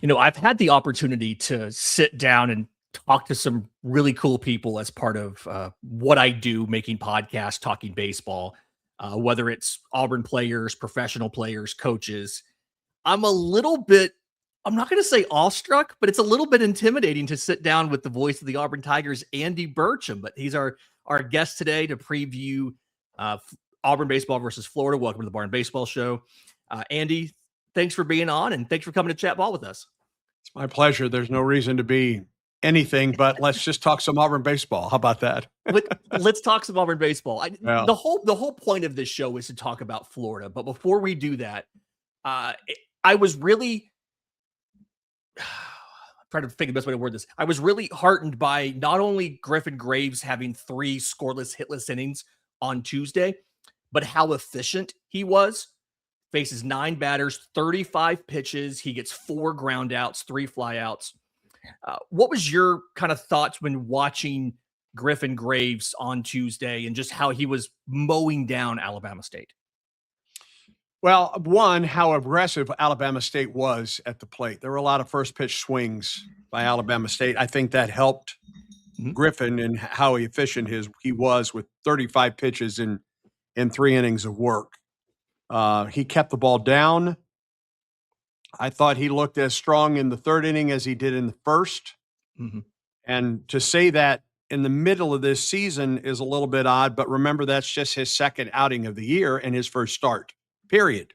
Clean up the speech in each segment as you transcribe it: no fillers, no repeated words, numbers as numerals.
I've had the opportunity to sit down and talk to some really cool people as part of what I do, making podcasts, talking baseball, whether it's Auburn players, professional players, coaches. I'm a little bit, I'm not going to say awestruck, but it's a little bit intimidating to sit down with the voice of the Auburn Tigers, Andy Burcham. But he's our guest today to preview Auburn baseball versus Florida. Welcome to the Barn Baseball Show. Andy, thanks for being on and thanks for coming to chat ball with us. It's my pleasure. There's no reason to be anything, but let's just talk some Auburn baseball. How about that? Let's talk some Auburn baseball. The whole point of this show is to talk about Florida. But before we do that, I was really trying to think the best way to word this. I was really heartened by not only Griffin Graves having 3 scoreless, hitless innings on Tuesday, but how efficient he was. Faces 9 batters, 35 pitches. He gets 4 ground outs, 3 flyouts. What was your kind of thoughts when watching Griffin Graves on Tuesday and just how he was mowing down Alabama State? Well, one, how aggressive Alabama State was at the plate. There were a lot of first pitch swings by Alabama State. I think that helped Griffin and how efficient he was with 35 pitches in 3 innings of work. He kept the ball down. I thought he looked as strong in the 3rd inning as he did in the 1st. And to say that in the middle of this season is a little bit odd, but remember, that's just his 2nd outing of the year and his first start, period.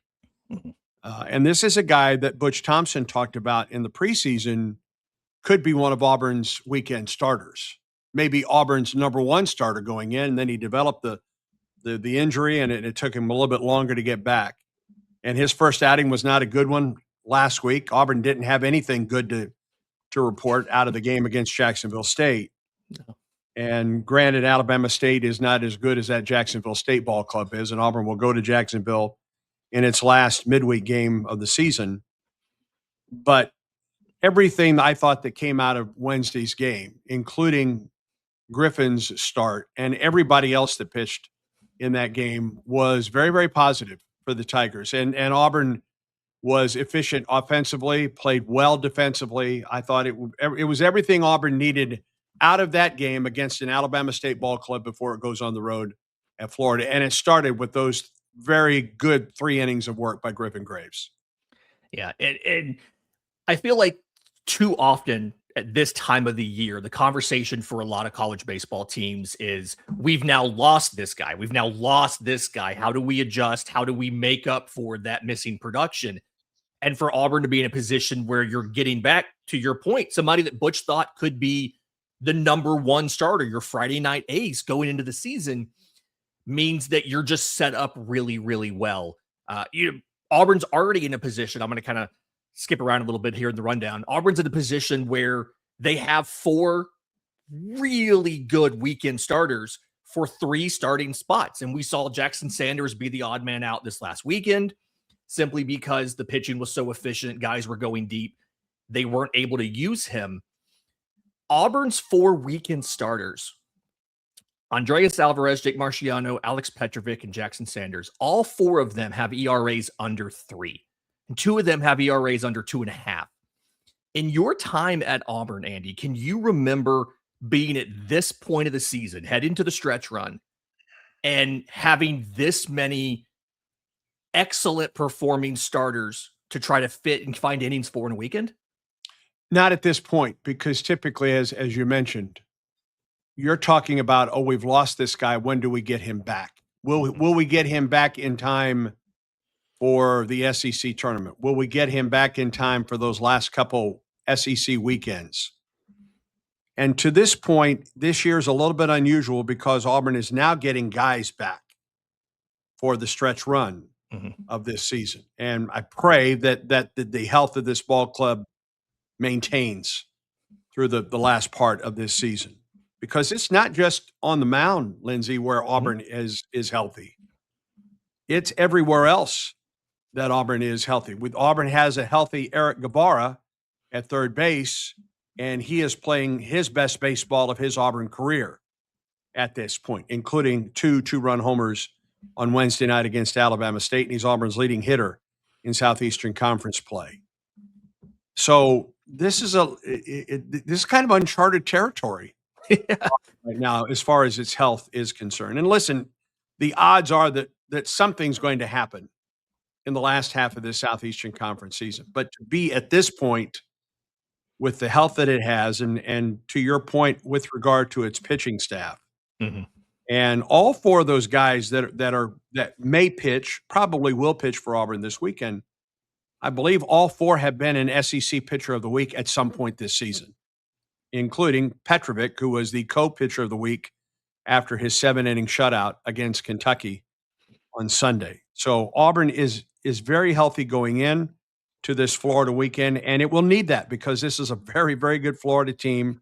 And this is a guy that Butch Thompson talked about in the preseason could be one of Auburn's weekend starters, maybe Auburn's number 1 starter going in. And then he developed the injury, and it took him a little bit longer to get back. And his first outing was not a good one last week. Auburn didn't have anything good to report out of the game against Jacksonville State. No. And granted, Alabama State is not as good as that Jacksonville State ball club is, and Auburn will go to Jacksonville in its last midweek game of the season. But everything I thought that came out of Wednesday's game, including Griffin's start and everybody else that pitched in that game, was very, very positive for the Tigers. And Auburn was efficient offensively, played well defensively. I thought it was everything Auburn needed out of that game against an Alabama State ball club before it goes on the road at Florida. And it started with those very good 3 innings of work by Griffin Graves. Yeah, and I feel like too often at this time of the year, the conversation for a lot of college baseball teams is, we've now lost this guy. We've now lost this guy. How do we adjust? How do we make up for that missing production? And for Auburn to be in a position where you're getting back, to your point, somebody that Butch thought could be the number 1 starter, your Friday night ace going into the season, means that you're just set up really, really well. Auburn's already in a position, I'm going to kind of skip around a little bit here in the rundown. Auburn's in a position where they have 4 really good weekend starters for 3 starting spots. And we saw Jackson Sanders be the odd man out this last weekend simply because the pitching was so efficient. Guys were going deep. They weren't able to use him. Auburn's 4 weekend starters, Andreas Alvarez, Jake Marciano, Alex Petrovic, and Jackson Sanders, all 4 of them have ERAs under 3. And 2 of them have ERAs under 2.5. In your time at Auburn, Andy, can you remember being at this point of the season, heading to the stretch run, and having this many excellent performing starters to try to fit and find innings for in a weekend? Not at this point, because typically, as you mentioned, you're talking about, oh, we've lost this guy. When do we get him back? Will we get him back in time for the SEC tournament? Will we get him back in time for those last couple SEC weekends? And to this point, this year is a little bit unusual because Auburn is now getting guys back for the stretch run of this season. And I pray that the health of this ball club maintains through the last part of this season. Because it's not just on the mound, Lindsay, where Auburn is healthy. It's everywhere else that Auburn is healthy. Auburn has a healthy Eric Guevara at third base, and he is playing his best baseball of his Auburn career at this point, including 2 two-run homers on Wednesday night against Alabama State, and he's Auburn's leading hitter in Southeastern Conference play. So this is this is kind of uncharted territory Yeah. right now as far as its health is concerned. And listen, the odds are that something's going to happen in the last half of this Southeastern Conference season. But to be at this point with the health that it has, and to your point with regard to its pitching staff, Mhm. and all four of those guys that may pitch, probably will pitch for Auburn this weekend. I believe all four have been an SEC Pitcher of the Week at some point this season, including Petrovic, who was the co-pitcher of the week after his 7-inning shutout against Kentucky on Sunday. So Auburn is very healthy going in to this Florida weekend, and it will need that because this is a very, very good Florida team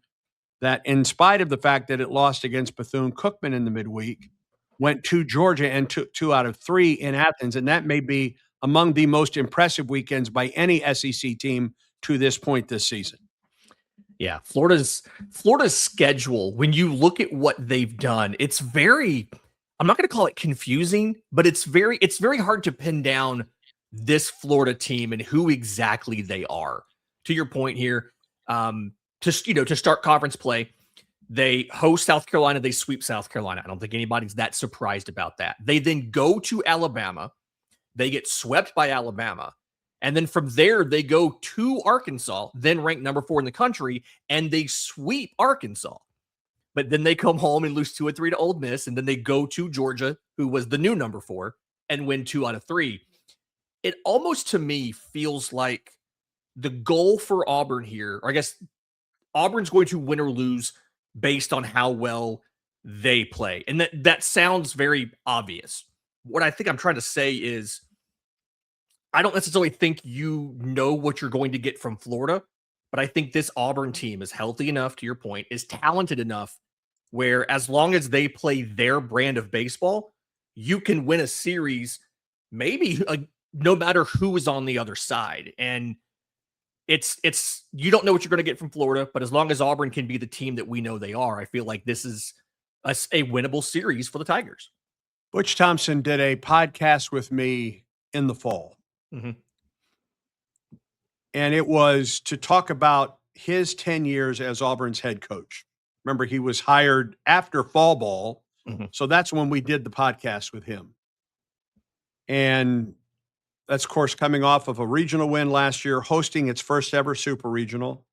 that, in spite of the fact that it lost against Bethune-Cookman in the midweek, went to Georgia and took 2 out of 3 in Athens, and that may be among the most impressive weekends by any SEC team to this point this season. Yeah, Florida's schedule, when you look at what they've done, it's very, I'm not going to call it confusing, but it's very hard to pin down this Florida team and who exactly they are. To your point here, to start conference play, they host South Carolina, they sweep South Carolina. I don't think anybody's that surprised about that. They then go to Alabama, they get swept by Alabama. And then from there, they go to Arkansas, then ranked number 4 in the country, and they sweep Arkansas. But then they come home and lose 2 or 3 to Ole Miss, and then they go to Georgia, who was the new number 4, and win 2 out of 3. It almost, to me, feels like the goal for Auburn here, or I guess Auburn's going to win or lose based on how well they play. And that sounds very obvious. What I think I'm trying to say is, I don't necessarily think you know what you're going to get from Florida, but I think this Auburn team is healthy enough, to your point, is talented enough where as long as they play their brand of baseball, you can win a series, maybe no matter who is on the other side. And it's you don't know what you're going to get from Florida, but as long as Auburn can be the team that we know they are, I feel like this is a winnable series for the Tigers. Butch Thompson did a podcast with me in the fall. Mm-hmm. And it was to talk about his 10 years as Auburn's head coach. Remember, he was hired after fall ball. Mm-hmm. So that's when we did the podcast with him. And that's, of course, coming off of a regional win last year, hosting its first ever super regional.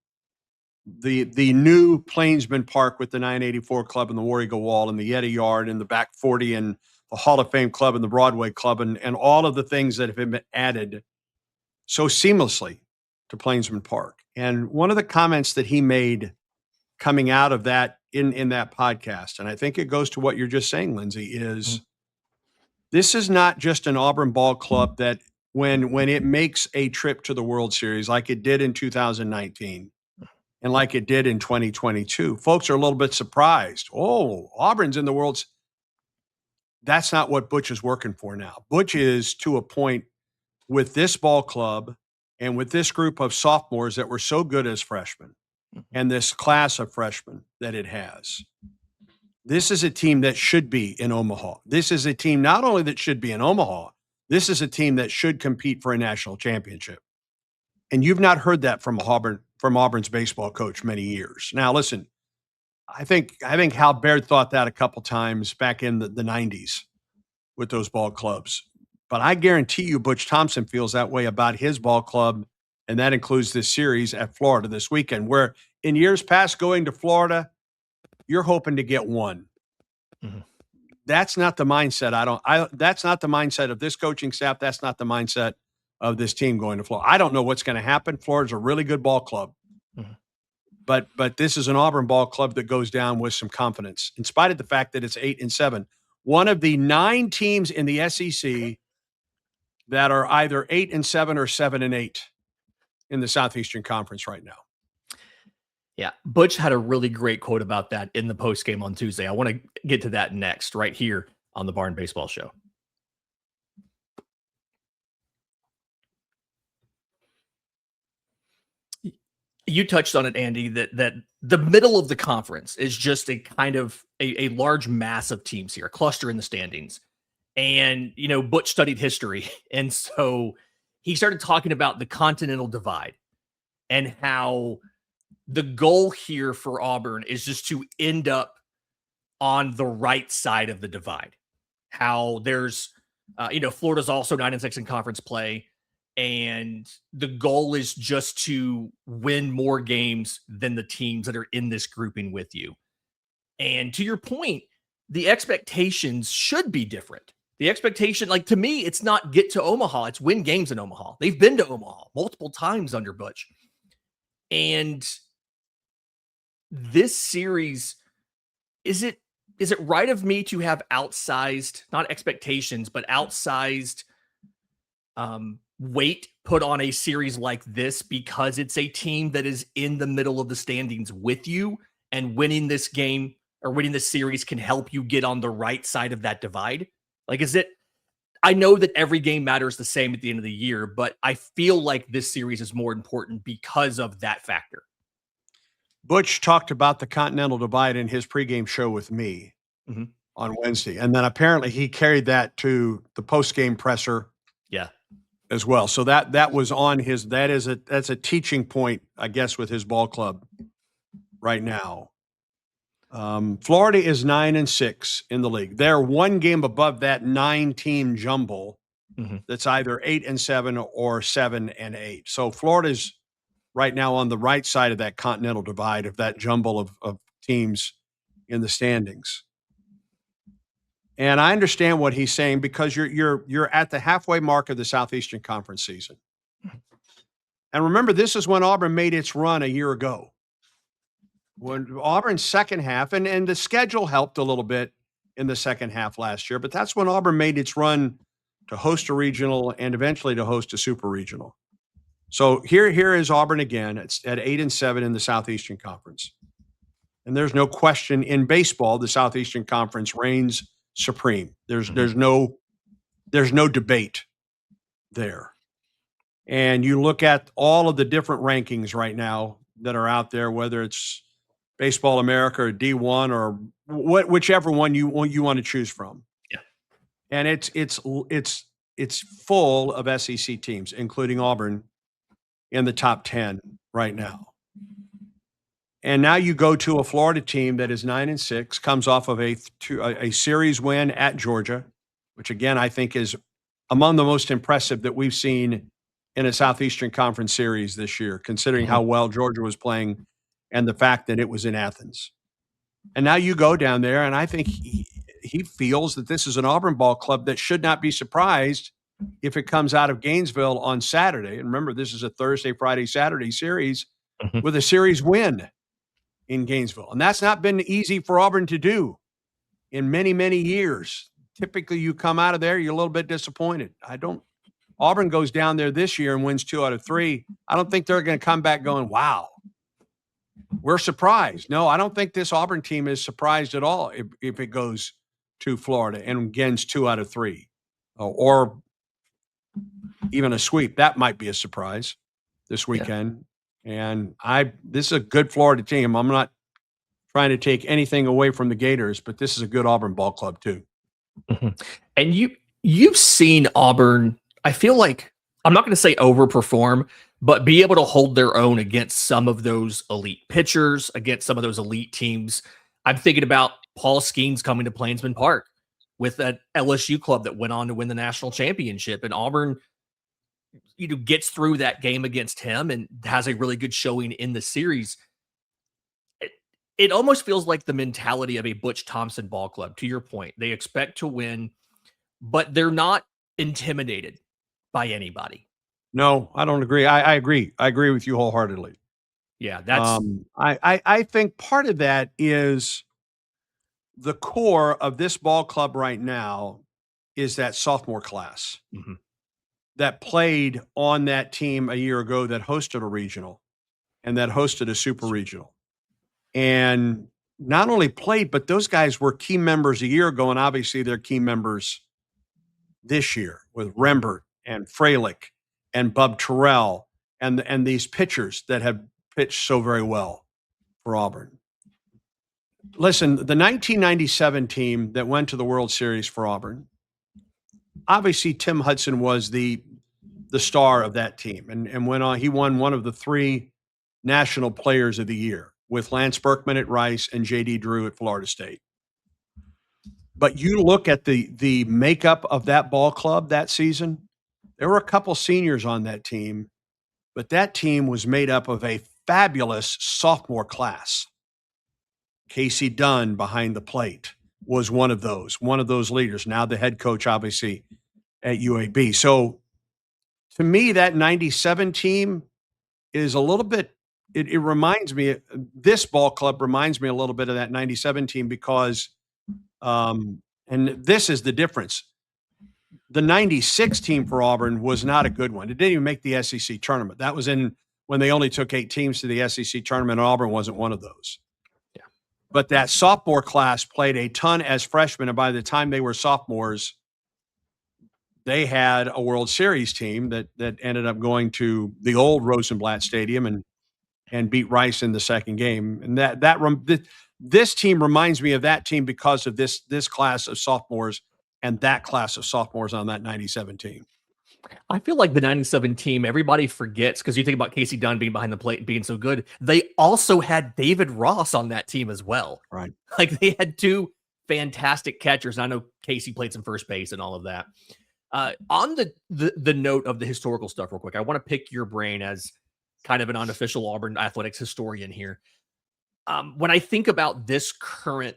The new Plainsman Park with the 984 Club and the War Eagle Wall and the Yeti Yard and the Back 40 and the Hall of Fame Club and the Broadway Club and all of the things that have been added so seamlessly to Plainsman Park. And one of the comments that he made coming out of that in that podcast, and I think it goes to what you're just saying, Lindsay, is this is not just an Auburn ball club that when it makes a trip to the World Series like it did in 2019 and like it did in 2022, folks are a little bit surprised. Oh, Auburn's in the World's. That's not what Butch is working for now. Butch is to a point with this ball club and with this group of sophomores that were so good as freshmen and this class of freshmen that it has. This is a team that should be in Omaha. This is a team not only that should be in Omaha, this is a team that should compete for a national championship. And you've not heard that from Auburn's baseball coach many years. Now, listen, I think Hal Baird thought that a couple times back in the 90s with those ball clubs. But I guarantee you Butch Thompson feels that way about his ball club, and that includes this series at Florida this weekend, where in years past going to Florida, you're hoping to get one. Mm-hmm. That's not the mindset. That's not the mindset of this coaching staff. That's not the mindset of this team going to Florida. I don't know what's going to happen. Florida's a really good ball club. Mm-hmm. But this is an Auburn ball club that goes down with some confidence, in spite of the fact that it's 8-7. One of the 9 teams in the SEC that are either 8-7 or 7-8 in the Southeastern Conference right now. Yeah, Butch had a really great quote about that in the post game on Tuesday. I want to get to that next, right here on the Barn Baseball Show. You touched on it, Andy, that the middle of the conference is just a kind of a large mass of teams here, a cluster in the standings. And, Butch studied history. And so he started talking about the continental divide. and how the goal here for Auburn is just to end up on the right side of the divide. How there's, Florida's also 9-6 in conference play, and the goal is just to win more games than the teams that are in this grouping with you. And to your point, the expectations should be different. The expectation, like to me, it's not get to Omaha, it's win games in Omaha. They've been to Omaha multiple times under Butch. And this series, is it right of me to have outsized, not expectations, but outsized weight put on a series like this because it's a team that is in the middle of the standings with you, and winning this game or winning this series can help you get on the right side of that divide? Like, I know that every game matters the same at the end of the year, but I feel like this series is more important because of that factor. Butch talked about the Continental Divide in his pregame show with me on Wednesday. And then apparently he carried that to the postgame presser as well. So that was on his, that's a teaching point, I guess, with his ball club right now. Florida is 9-6 in the league. They're one game above that 9-team jumble that's either 8-7 or 7-8. So Florida's right now on the right side of that Continental Divide, of that jumble of teams in the standings. And I understand what he's saying, because you're at the halfway mark of the Southeastern Conference season. And remember, this is when Auburn made its run a year ago. When Auburn's second half, and the schedule helped a little bit in the second half last year, but that's when Auburn made its run to host a regional and eventually to host a super regional. So here is Auburn again. It's at 8-7 in the Southeastern Conference. And there's no question in baseball, the Southeastern Conference reigns supreme. There's no debate there. And you look at all of the different rankings right now that are out there, whether it's Baseball America or D1 or whichever one you want to choose from. Yeah. And it's full of SEC teams, including Auburn, in the top 10 right now. And now you go to a Florida team that is 9-6, comes off of a series win at Georgia, which again I think is among the most impressive that we've seen in a Southeastern Conference series this year, considering how well Georgia was playing and the fact that it was in Athens. And now you go down there, and I think he feels that this is an Auburn ball club that should not be surprised if it comes out of Gainesville on Saturday. And remember, this is a Thursday, Friday, Saturday series with a series win in Gainesville. And that's not been easy for Auburn to do in many, many years. Typically, you come out of there, you're a little bit disappointed. Auburn goes down there this year and wins 2 out of 3. I don't think they're going to come back going, wow, we're surprised. No, I don't think this Auburn team is surprised at all if it goes to Florida and gains 2 out of 3 or even a sweep. That might be a surprise this weekend. And this is a good Florida team. I'm not trying to take anything away from the Gators, but this is a good Auburn ball club too. And you've seen Auburn, I feel like, I'm not going to say overperform, but be able to hold their own against some of those elite pitchers, against some of those elite teams. I'm thinking about Paul Skeens coming to Plainsman Park with that LSU club that went on to win the national championship, and Auburn gets through that game against him and has a really good showing in the series. It almost feels like the mentality of a Butch Thompson ball club. To your point, they expect to win, but they're not intimidated by anybody. No, I don't agree. I agree. I agree with you wholeheartedly. Yeah, that's. I think part of that is the core of this ball club right now is that sophomore class that played on that team a year ago that hosted a regional and that hosted a super regional. And not only played, but those guys were key members a year ago, and obviously they're key members this year with Rembert and Freilich and Bub Terrell and these pitchers that have pitched so very well for Auburn. Listen, the 1997 team that went to the World Series for Auburn, obviously Tim Hudson was the star of that team and went on. He won one of the 3 National Players of the Year with Lance Berkman at Rice and J.D. Drew at Florida State. But you look at the makeup of that ball club that season, there were a couple seniors on that team, but that team was made up of a fabulous sophomore class. Casey Dunn behind the plate was one of those leaders, now the head coach, obviously, at UAB. So to me, that 97 team is a little bit, it reminds me, this ball club reminds me a little bit of that 97 team because, and this is the difference. The 96 team for Auburn was not a good one. It didn't even make the SEC tournament. That was when they only took 8 teams to the SEC tournament, and Auburn wasn't one of those. Yeah. But that sophomore class played a ton as freshmen, and by the time they were sophomores, they had a World Series team that ended up going to the old Rosenblatt Stadium and beat Rice in the second game. And this team reminds me of that team because of this class of sophomores and that class of sophomores on that 97 team. I feel like the 97 team, everybody forgets because you think about Casey Dunn being behind the plate and being so good. They also had David Ross on that team as well. Right. Like they had 2 fantastic catchers. I know Casey played some first base and all of that. On the note of the historical stuff real quick, I want to pick your brain as kind of an unofficial Auburn athletics historian here. When I think about this current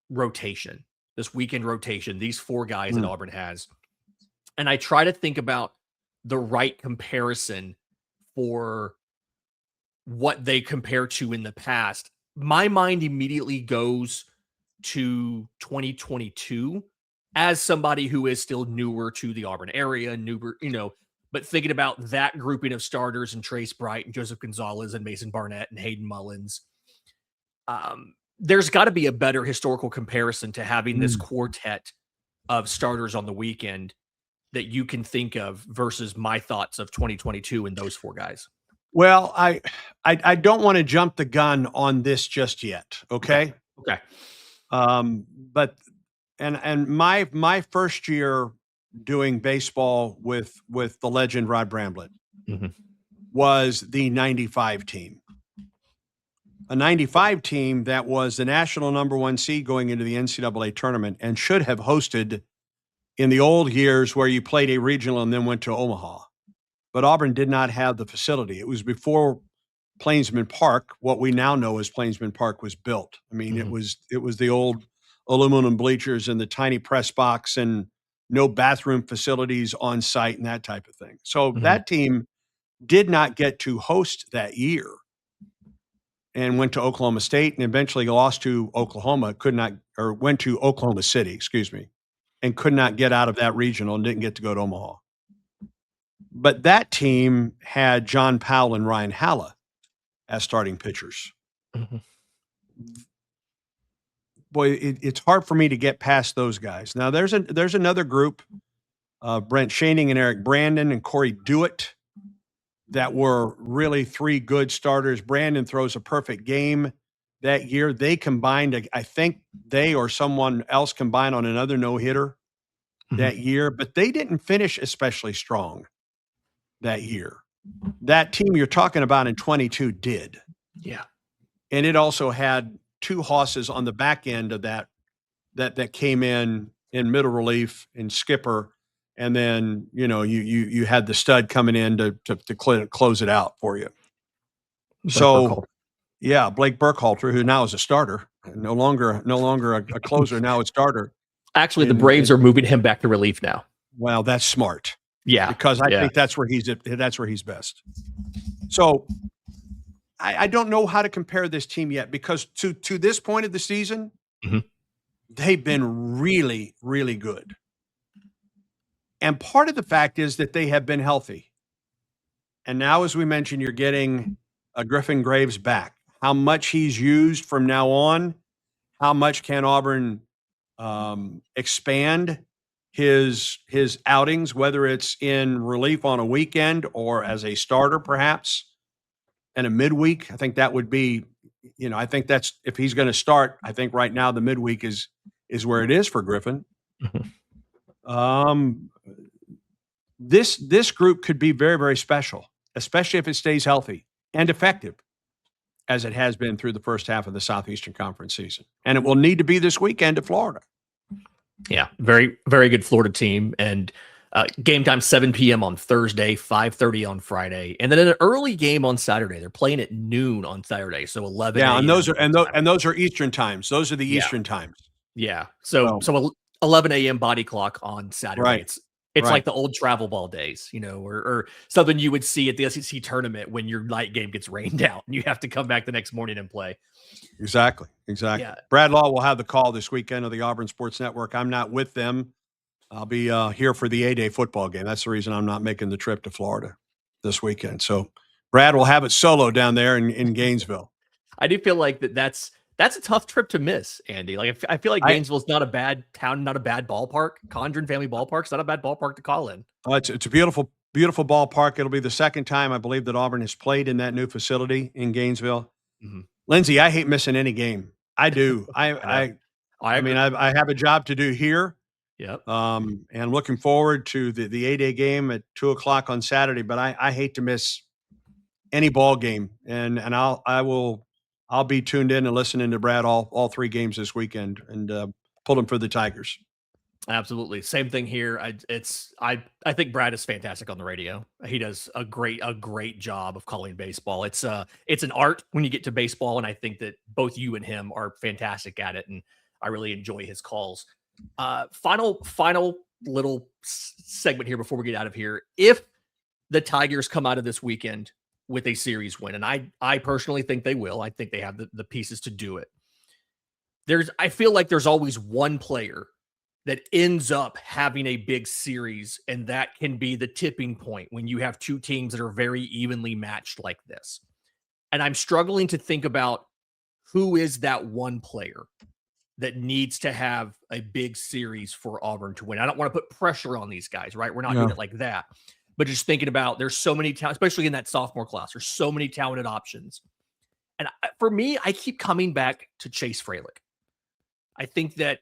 rotation, this weekend rotation, these 4 guys that Auburn has, and I try to think about the right comparison for what they compare to in the past, my mind immediately goes to 2022 as somebody who is still newer to the Auburn area, but thinking about that grouping of starters and Trace Bright and Joseph Gonzalez and Mason Barnett and Hayden Mullins, there's got to be a better historical comparison to having this quartet of starters on the weekend that you can think of versus my thoughts of 2022 and those 4 guys. Well, I don't want to jump the gun on this just yet. Okay. Okay. But my first year doing baseball with the legend Rod Bramblett was the 95 team. A 95 team that was the national number 1 seed going into the NCAA tournament and should have hosted in the old years where you played a regional and then went to Omaha. But Auburn did not have the facility. It was before Plainsman Park, what we now know as Plainsman Park, was built. I mean, it was the old aluminum bleachers and the tiny press box and no bathroom facilities on site and that type of thing. So that team did not get to host that year and went to Oklahoma State and eventually lost to Oklahoma, went to Oklahoma City, and could not get out of that regional and didn't get to go to Omaha. But that team had John Powell and Ryan Halla as starting pitchers. Boy, it's hard for me to get past those guys. Now, there's another group, Brent Schoening and Eric Brandon and Corey Dewitt, that were really 3 good starters. Brandon throws a perfect game that year. They combined, I think they or someone else combined on another no-hitter that year, but they didn't finish especially strong that year. That team you're talking about in 22 did. Yeah. And it also had 2 hosses on the back end of that came in middle relief and skipper. And then, you had the stud coming in to close it out for you. Blake Burkhalter, who now is a starter, no longer a closer, now a starter. Actually, the Braves are moving him back to relief now. Well, that's smart. Yeah, because I think that's where he's best. So I don't know how to compare this team yet because to this point of the season, they've been really, really good. And part of the fact is that they have been healthy. And now, as we mentioned, you're getting Griffin Graves back. How much he's used from now on, how much can Auburn expand his outings, whether it's in relief on a weekend or as a starter, perhaps, and a midweek. I think that would be, I think that's, if he's going to start, I think right now the midweek is where it is for Griffin. This group could be very, very special, especially if it stays healthy. and effective as it has been through the first half of the Southeastern Conference season. And it will need to be this weekend at Florida. Yeah, very, very good Florida team. And game time 7 p.m. on Thursday, 5:30 on Friday, and then an early game on Saturday. They're playing at noon on Saturday, so 11 Yeah, a.m. and those are Eastern times. Those are the Eastern times. Yeah. So 11 a.m. body clock on Saturday. Right. It's like the old travel ball days, or something you would see at the SEC tournament when your night game gets rained out and you have to come back the next morning and play. Exactly. Yeah. Brad Law will have the call this weekend of the Auburn Sports Network. I'm not with them. I'll be here for the A-Day football game. That's the reason I'm not making the trip to Florida this weekend. So Brad will have it solo down there in Gainesville. I do feel like that's a tough trip to miss, Andy. Like I feel like Gainesville's not a bad town, not a bad ballpark. Condren Family Ballpark's not a bad ballpark to call in. It's a beautiful, beautiful ballpark. It'll be the second time I believe that Auburn has played in that new facility in Gainesville. Mm-hmm. Lindsay, I hate missing any game. I do. I mean, I have a job to do here. Yep. And looking forward to the A-Day game at 2:00 on Saturday, but I hate to miss any ball game. And I'll be tuned in and listening to Brad all 3 games this weekend and pulling for the Tigers. Absolutely. Same thing here. I think Brad is fantastic on the radio. He does a great job of calling baseball. It's an art when you get to baseball, and I think that both you and him are fantastic at it, and I really enjoy his calls. Final little segment here before we get out of here. If the Tigers come out of this weekend with a series win, and I personally think they will, I think they have the pieces to do it. I feel like there's always one player that ends up having a big series, and that can be the tipping point when you have two teams that are very evenly matched like this. And I'm struggling to think about who is that one player that needs to have a big series for Auburn to win. I don't want to put pressure on these guys, right? We're not doing it like that. But just thinking about, there's so many talent, especially in that sophomore class, there's so many talented options. And for me, I keep coming back to Chase Fralick. I think that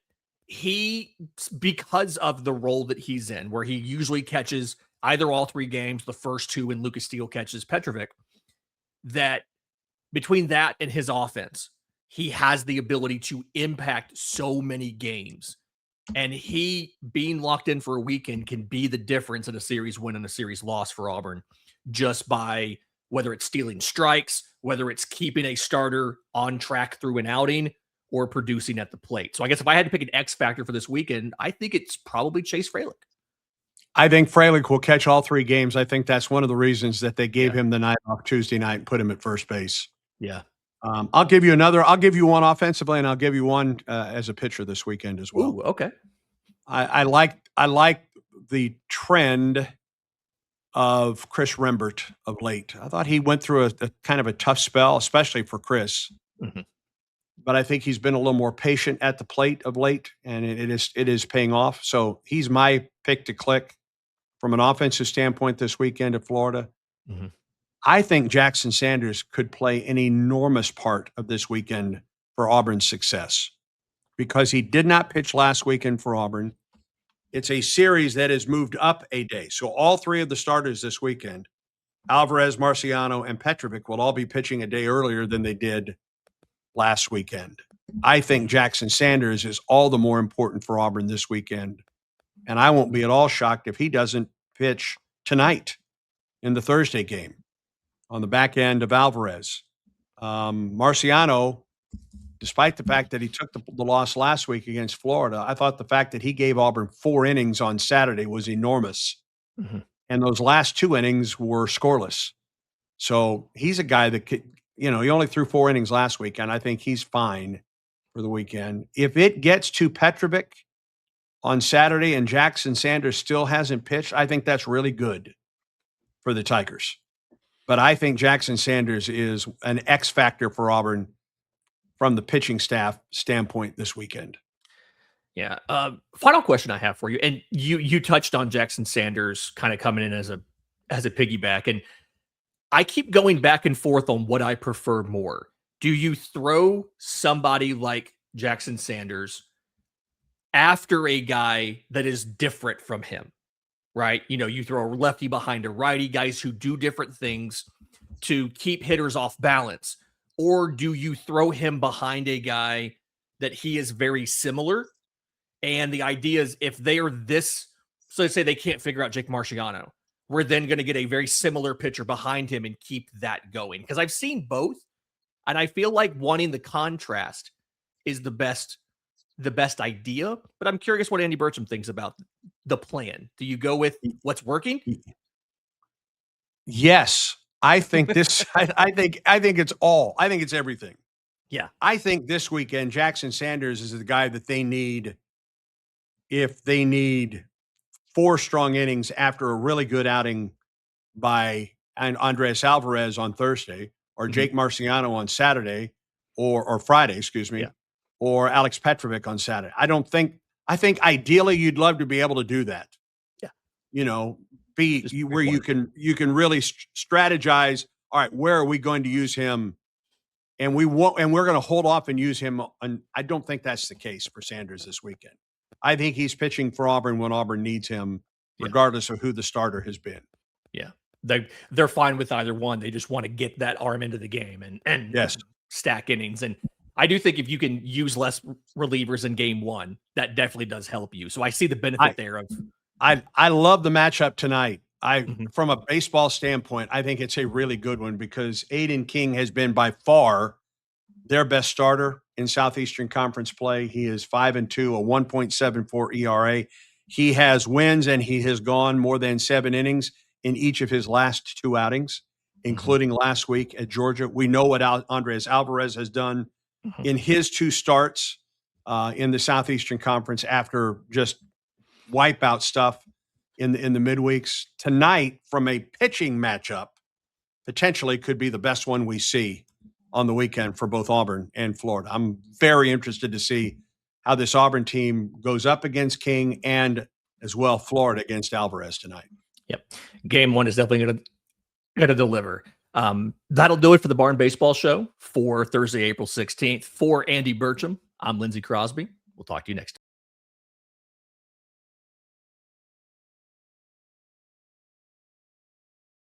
because of the role that he's in, where he usually catches either all 3 games, the first 2 when Lucas Steele catches Petrovic, that between that and his offense, he has the ability to impact so many games. And he being locked in for a weekend can be the difference in a series win and a series loss for Auburn, just by whether it's stealing strikes, whether it's keeping a starter on track through an outing, or producing at the plate. So I guess if I had to pick an X factor for this weekend, I think it's probably Chase Fralick. I think Fralick will catch all 3 games. I think that's one of the reasons that they gave him the night off Tuesday night and put him at first base. Yeah. I'll give you one offensively, and I'll give you one as a pitcher this weekend as well. Ooh, okay. I like the trend of Chris Rembert of late. I thought he went through a kind of a tough spell, especially for Chris. Mm-hmm. But I think he's been a little more patient at the plate of late, and it is paying off. So he's my pick to click from an offensive standpoint this weekend at Florida. Mm-hmm. I think Jackson Sanders could play an enormous part of this weekend for Auburn's success, because he did not pitch last weekend for Auburn. It's a series that has moved up a day. So all 3 of the starters this weekend, Alvarez, Marciano, and Petrovic, will all be pitching a day earlier than they did last weekend. I think Jackson Sanders is all the more important for Auburn this weekend. And I won't be at all shocked if he doesn't pitch tonight in the Thursday game on the back end of Alvarez. Marciano, despite the fact that he took the loss last week against Florida, I thought the fact that he gave Auburn 4 innings on Saturday was enormous. Mm-hmm. And those last 2 innings were scoreless. So he's a guy that could, he only threw 4 innings last week, and I think he's fine for the weekend. If it gets to Petrovic on Saturday and Jackson Sanders still hasn't pitched, I think that's really good for the Tigers. But I think Jackson Sanders is an X factor for Auburn from the pitching staff standpoint this weekend. Yeah. Final question I have for you, and you touched on Jackson Sanders kind of coming in as a piggyback, and I keep going back and forth on what I prefer more. Do you throw somebody like Jackson Sanders after a guy that is different from him, right? You throw a lefty behind a righty, guys who do different things. to keep hitters off balance? Or do you throw him behind a guy that he is very similar? And the idea is if they are this, so let's say they can't figure out Jake Marciano, we're then going to get a very similar pitcher behind him and keep that going. Because I've seen both, and I feel like wanting the contrast is the best idea. But I'm curious what Andy Burcham thinks about the plan. Do you go with what's working? Yes. I think this I think it's everything. Yeah. I think this weekend Jackson Sanders is the guy that they need if they need 4 strong innings after a really good outing by Andres Alvarez on Thursday, or Jake Marciano on Saturday, or Friday, excuse me, or Alex Petrovic on Saturday. I think ideally you'd love to be able to do that. Yeah. You know, where you can really strategize. All right, where are we going to use him? And we're going to hold off and use him. I don't think that's the case for Sanders this weekend. I think he's pitching for Auburn when Auburn needs him, regardless of who the starter has been. Yeah. They're fine with either one. They just want to get that arm into the game and stack innings. And I do think if you can use less relievers in game 1, that definitely does help you. So I see the benefit there of. I love the matchup tonight. From a baseball standpoint, I think it's a really good one because Aiden King has been by far their best starter in Southeastern Conference play. He is 5-2, a 1.74 ERA. He has wins and he has gone more than 7 innings in each of his last 2 outings, including last week at Georgia. We know what Andres Alvarez has done in his 2 starts in the Southeastern Conference after just wipeout stuff in the midweeks. Tonight, from a pitching matchup, potentially could be the best one we see on the weekend for both Auburn and Florida. I'm very interested to see how this Auburn team goes up against King and as well Florida against Alvarez tonight. Yep. Game 1 is definitely going to deliver. That'll do it for the Barn Baseball Show for Thursday, April 16th. For Andy Burcham, I'm Lindsay Crosby. We'll talk to you next time.